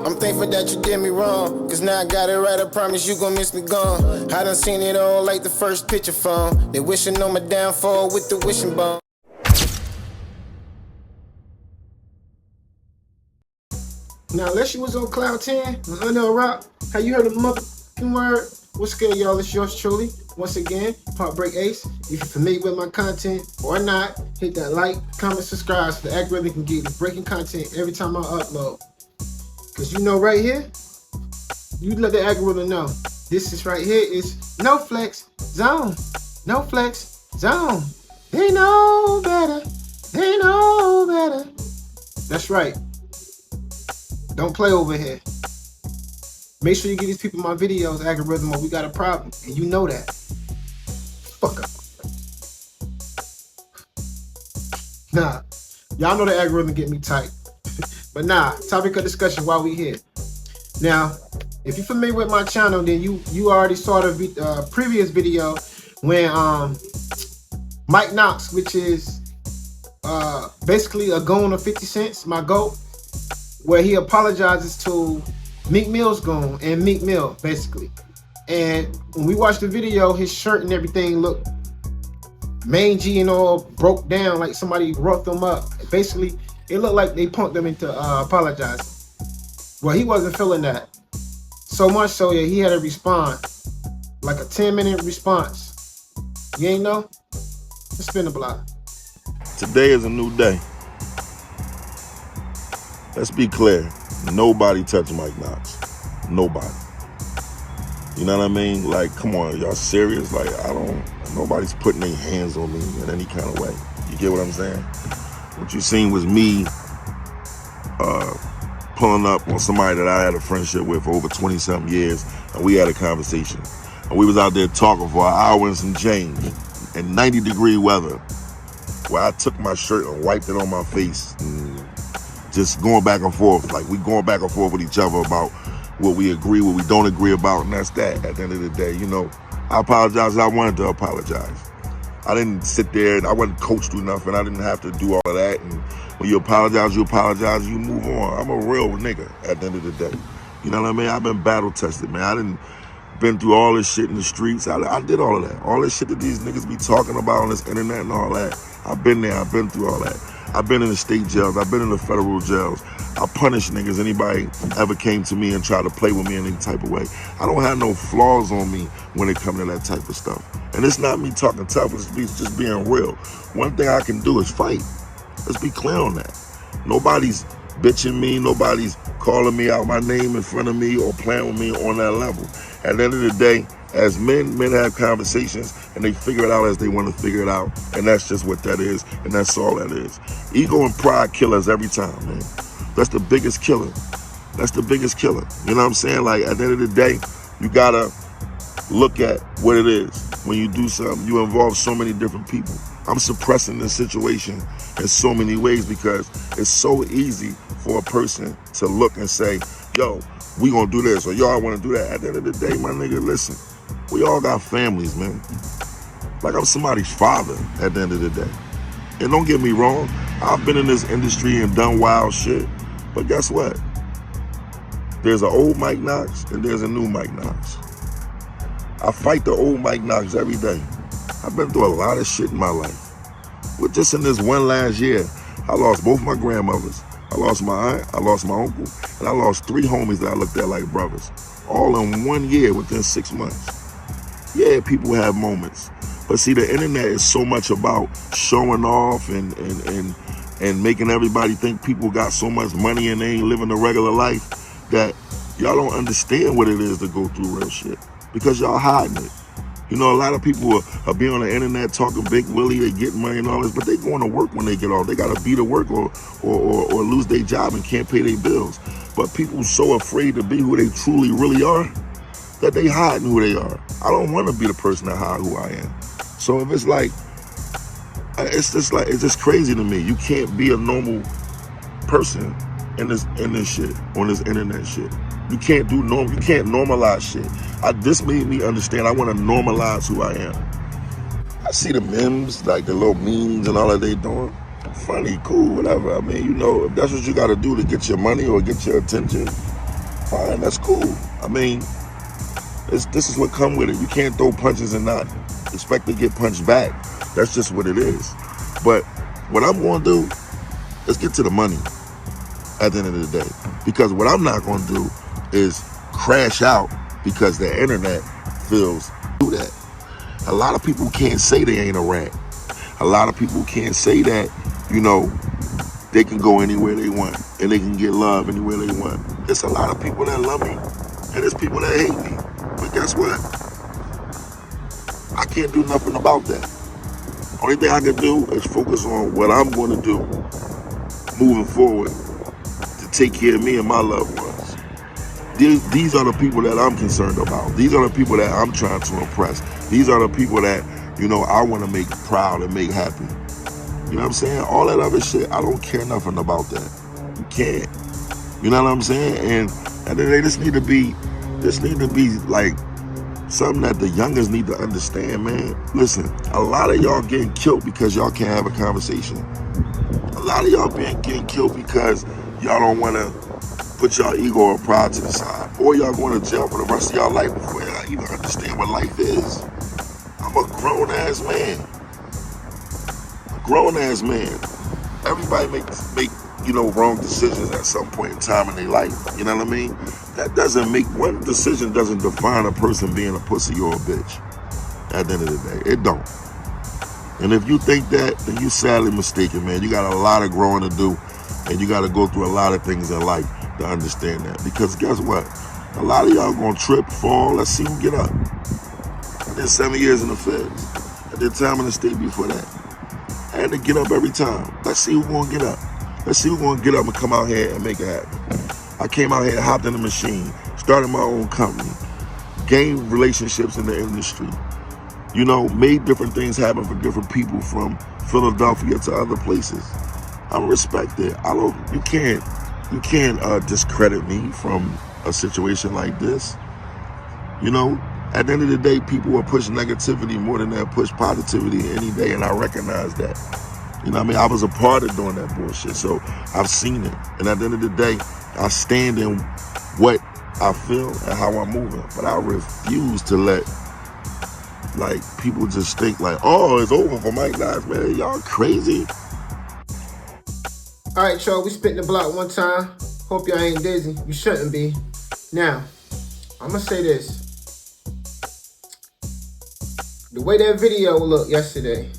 I'm thankful that you did me wrong, cause now I got it right, I promise you gon' miss me gone. I done seen it all like the first picture phone. They wishing on my downfall with the wishing bone. Now, unless you was on Cloud 10, under a rock, how you heard the motherfucking word? What's good, y'all? It's yours truly. Once again, Heartbreak Ace. If you're familiar with my content or not, hit that like, comment, subscribe so the algorithm can get you breaking content every time I upload. Cause you know right here, you let the algorithm know. This is right here is no flex zone. No flex zone. They know better. They know better. That's right. Don't play over here. Make sure you give these people my videos, algorithm, or we got a problem. And you know that. Fuck up. Nah. Y'all know the algorithm get me tight. But nah, topic of discussion while we here. Now, if you're familiar with my channel, then you already saw the previous video when Mike Knox, which is basically a goon of 50 Cent, my GOAT, where he apologizes to Meek Mill's goon and Meek Mill, basically. And when we watched the video, his shirt and everything looked mangy and all broke down, like somebody roughed him up. Basically, it looked like they punked him into apologizing. Well, he wasn't feeling that. So much so, yeah, he had to respond. Like a 10-minute response. You ain't know? Let's spin the block. Today is a new day. Let's be clear. Nobody touched Mike Knox. Nobody. You know what I mean? Like, come on, y'all serious? Like, nobody's putting their hands on me in any kind of way. You get what I'm saying? What you seen was me pulling up on somebody that I had a friendship with for over 20-something years, and we had a conversation. And we was out there talking for an hour and some change in 90-degree weather, where I took my shirt and wiped it on my face, and just going back and forth. Like, we going back and forth with each other about what we agree, what we don't agree about, and that's that. At the end of the day, you know, I apologized. I wanted to apologize. I didn't sit there, and I wasn't coached enough, and I didn't have to do all of that. And when you apologize, you move on. I'm a real nigga at the end of the day. You know what I mean? I've been battle tested, man. I didn't been through all this shit in the streets. I did all of that. All this shit that these niggas be talking about on this internet and all that. I've been there. I've been through all that. I've been in the state jails. I've been in the federal jails. I punish niggas. Anybody ever came to me and tried to play with me in any type of way. I don't have no flaws on me when it comes to that type of stuff. And it's not me talking tough. It's just being real. One thing I can do is fight. Let's be clear on that. Nobody's bitching me. Nobody's calling me out my name in front of me or playing with me on that level. At the end of the day, as men have conversations and they figure it out as they want to figure it out. And that's just what that is. And that's all that is. Ego and pride kill us every time, man. That's the biggest killer. That's the biggest killer. You know what I'm saying? Like, at the end of the day, you gotta look at what it is. When you do something, you involve so many different people. I'm suppressing this situation in so many ways because it's so easy for a person to look and say, yo, we gonna do this, or y'all wanna do that. At the end of the day, my nigga, listen, we all got families, man. Like, I'm somebody's father at the end of the day. And don't get me wrong, I've been in this industry and done wild shit, but guess what? There's an old Mike Knox and there's a new Mike Knox. I fight the old Mike Knox every day. I've been through a lot of shit in my life. But just in this one last year, I lost both my grandmothers. I lost my aunt, I lost my uncle, and I lost 3 homies that I looked at like brothers. All in 1 year within 6 months. Yeah, people have moments. But see, the internet is so much about showing off and making everybody think people got so much money and they ain't living a regular life that y'all don't understand what it is to go through real shit. Because y'all hiding it. You know, a lot of people are being on the internet talking big willy, they get money and all this, but they going to work when they get off. They got to be to work or lose their job and can't pay their bills. But people so afraid to be who they truly really are that they hiding who they are. I don't want to be the person that hide who I am. So if it's like, it's just crazy to me. You can't be a normal person in this shit, on this internet shit. You can't normalize shit. This made me understand I want to normalize who I am. I see the memes, like the little memes and all that they doing. Funny, cool, whatever. I mean, you know, if that's what you got to do to get your money or get your attention, fine. That's cool. I mean, this is what come with it. You can't throw punches and not expect to get punched back. That's just what it is. But what I'm going to do is get to the money at the end of the day. Because what I'm not going to do is crash out because the internet feels do that. A lot of people can't say they ain't a rat. A lot of people can't say that, you know, they can go anywhere they want and they can get love anywhere they want. There's a lot of people that love me and there's people that hate me. But guess what? I can't do nothing about that. Only thing I can do is focus on what I'm going to do moving forward to take care of me and my loved ones. These are the people that I'm concerned about. These are the people that I'm trying to impress. These are the people that, you know, I want to make proud and make happy. You know what I'm saying? All that other shit, I don't care nothing about that. You can't. You know what I'm saying? And at the end of the day, this need to be like something that the youngers need to understand, man. Listen, a lot of y'all getting killed because y'all can't have a conversation. A lot of y'all getting killed because y'all don't want to put y'all ego or pride to the side. Or y'all going to jail for the rest of y'all life before y'all even understand what life is. I'm a grown-ass man. Grown-ass man. Everybody make wrong decisions at some point in time in their life. You know what I mean? That doesn't make, one decision doesn't define a person being a pussy or a bitch. At the end of the day, it don't. And if you think that, then you sadly mistaken, man. You got a lot of growing to do, and you got to go through a lot of things in life to understand that. Because guess what? A lot of y'all gonna trip, fall. Let's see who get up. I did 7 years in the feds. I did time in the state before that. I had to get up every time. Let's see who's gonna get up. Let's see who's gonna get up and come out here and make it happen. I came out here, hopped in the machine, started my own company, gained relationships in the industry, you know, made different things happen for different people from Philadelphia to other places. I'm respected. You can't discredit me from a situation like this. You know, at the end of the day, people will push negativity more than they'll push positivity any day, and I recognize that. You know what I mean? I was a part of doing that bullshit, so I've seen it. And at the end of the day, I stand in what I feel and how I'm moving. But I refuse to let, like, people just think like, oh, it's over for Mike Knox, man. Y'all crazy. All right, y'all, we spit the block one time. Hope y'all ain't dizzy. You shouldn't be. Now, I'm going to say this. The way that video looked yesterday,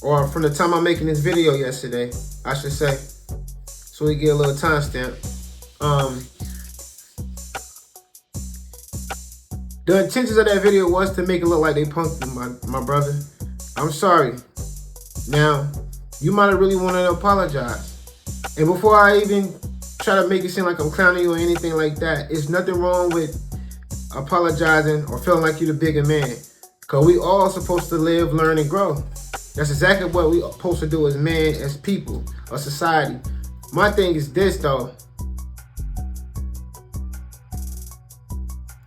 or from the time I'm making this video yesterday, I should say, so we get a little timestamp. The intentions of that video was to make it look like they punked my brother. I'm sorry. Now, you might have really wanted to apologize. And before I even try to make it seem like I'm clowning you or anything like that, there's nothing wrong with apologizing or feeling like you're the bigger man. Because we all supposed to live, learn, and grow. That's exactly what we are supposed to do as men, as people, a society. My thing is this, though.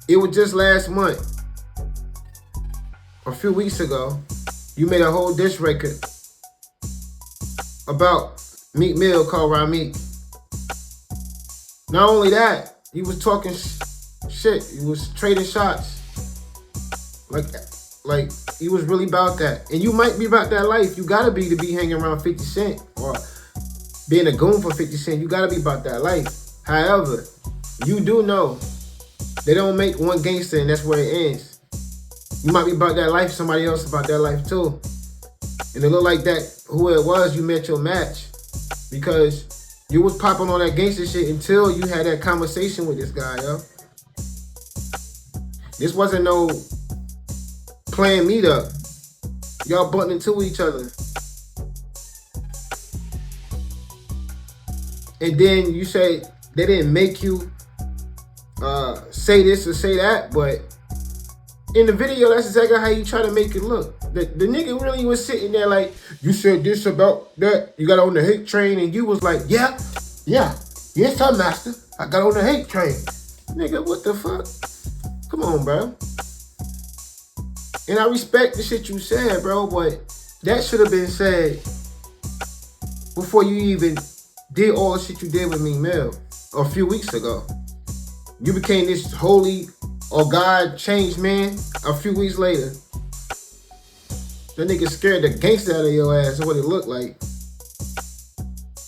It was just last month, a few weeks ago, you made a whole diss record about Meek Mill called Meek. Not only that, he was talking shit. He was trading shots. Like he was really about that. And you might be about that life. You gotta be to be hanging around 50 Cent or being a goon for 50 Cent. You gotta be about that life. However, you do know they don't make one gangster and that's where it ends. You might be about that life, somebody else about that life too. And it looked like that, who it was, you met your match. Because you was popping on that gangster shit until you had that conversation with this guy, yo. This wasn't no planned meetup. Y'all butting into each other. And then you say they didn't make you say this or say that, but in the video, that's exactly how you try to make it look. The nigga really was sitting there like, you said this about that, you got on the hate train, and you was like, yeah, yes, sir, master, I got on the hate train. Nigga, what the fuck? Come on, bro. And I respect the shit you said, bro, but that should have been said before you even did all the shit you did with Meek Mill a few weeks ago. You became this holy or God changed man a few weeks later. That nigga scared the gangster out of your ass. That's what it looked like.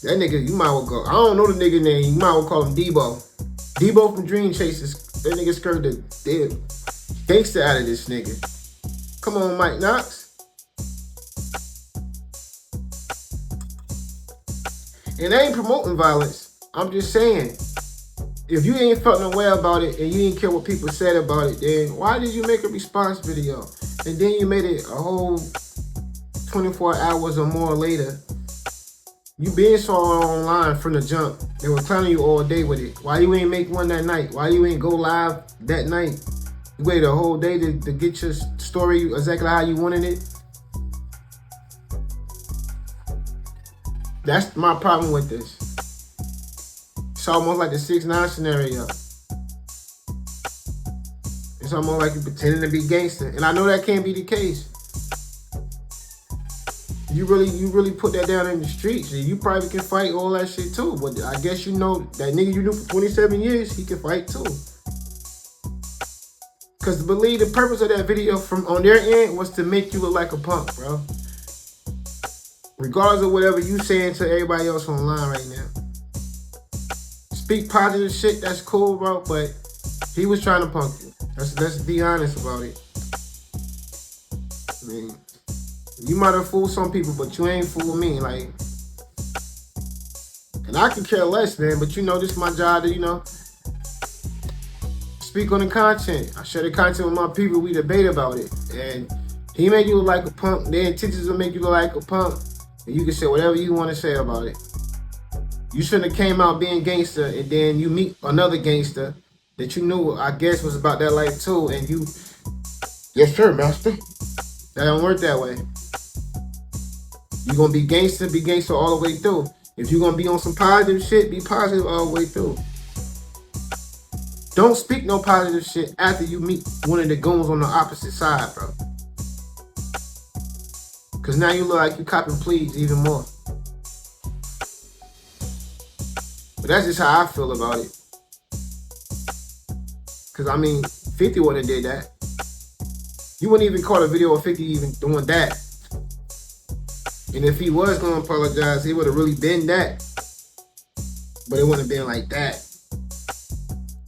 That nigga, you might well go. I don't know the nigga name. You might well call him Debo. Debo from Dream Chasers. That nigga scared the dead gangster out of this nigga. Come on, Mike Knox. And I ain't promoting violence. I'm just saying, if you ain't felt no way about it and you didn't care what people said about it, then why did you make a response video? And then you made it a whole 24 hours or more later. You been saw online from the jump. They were clowning you all day with it. Why you ain't make one that night? Why you ain't go live that night? You waited a whole day to get your story exactly how you wanted it. That's my problem with this. It's almost like the 6ix9ine scenario. It's almost like you pretending to be gangster. And I know that can't be the case. You really put that down in the streets. And you probably can fight all that shit too. But I guess you know that nigga you knew for 27 years, he can fight too. Cause believe the purpose of that video from on their end was to make you look like a punk, bro. Regardless of whatever you saying to everybody else online right now. Speak positive shit, that's cool, bro, but he was trying to punk you. Let's be honest about it. I mean, you might have fooled some people, but you ain't fooled me. Like, and I can care less, man, but you know, this is my job to, you know, speak on the content. I share the content with my people, we debate about it. And he made you look like a punk, their intentions will make you look like a punk. And you can say whatever you want to say about it. You shouldn't have came out being gangster and then you meet another gangster that you knew, I guess, was about that life too, and you, yes sir, master. That don't work that way. You gonna be gangster all the way through. If you're gonna be on some positive shit, be positive all the way through. Don't speak no positive shit after you meet one of the goons on the opposite side, bro. Cause now you look like you copping pleas even more. But that's just how I feel about it. Cause I mean, 50 wouldn't have did that. You wouldn't even call a video of 50 even doing that. And if he was gonna apologize, he would have really been that. But it wouldn't have been like that.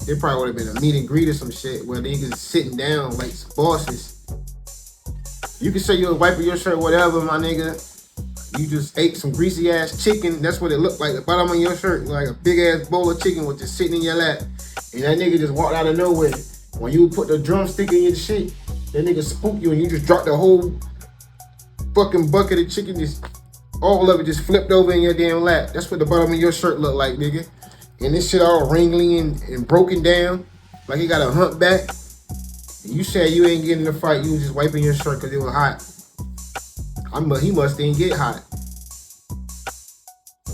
It probably would have been a meet and greet or some shit where niggas sitting down like some bosses. You can say you're wiping your shirt, whatever, my nigga. You just ate some greasy ass chicken. That's what it looked like. The bottom of your shirt, like a big ass bowl of chicken was just sitting in your lap. And that nigga just walked out of nowhere. When you put the drumstick in your shit, that nigga spooked you and you just dropped the whole fucking bucket of chicken. Just all of it just flipped over in your damn lap. That's what the bottom of your shirt looked like, nigga. And this shit all wrinkly and broken down, like you got a humpback. And you said you ain't getting in the fight, you was just wiping your shirt because it was hot. He must didn't get hot.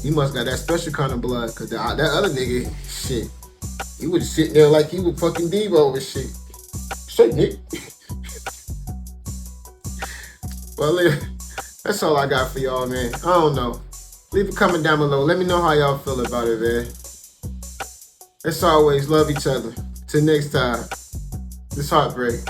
He must got that special kind of blood, because that other nigga, shit, he was sitting there like he was fucking Devo and shit. Say, Nick. Well, that's all I got for y'all, man. I don't know. Leave a comment down below. Let me know how y'all feel about it, man. As always, love each other. Till next time, this Heartbreak.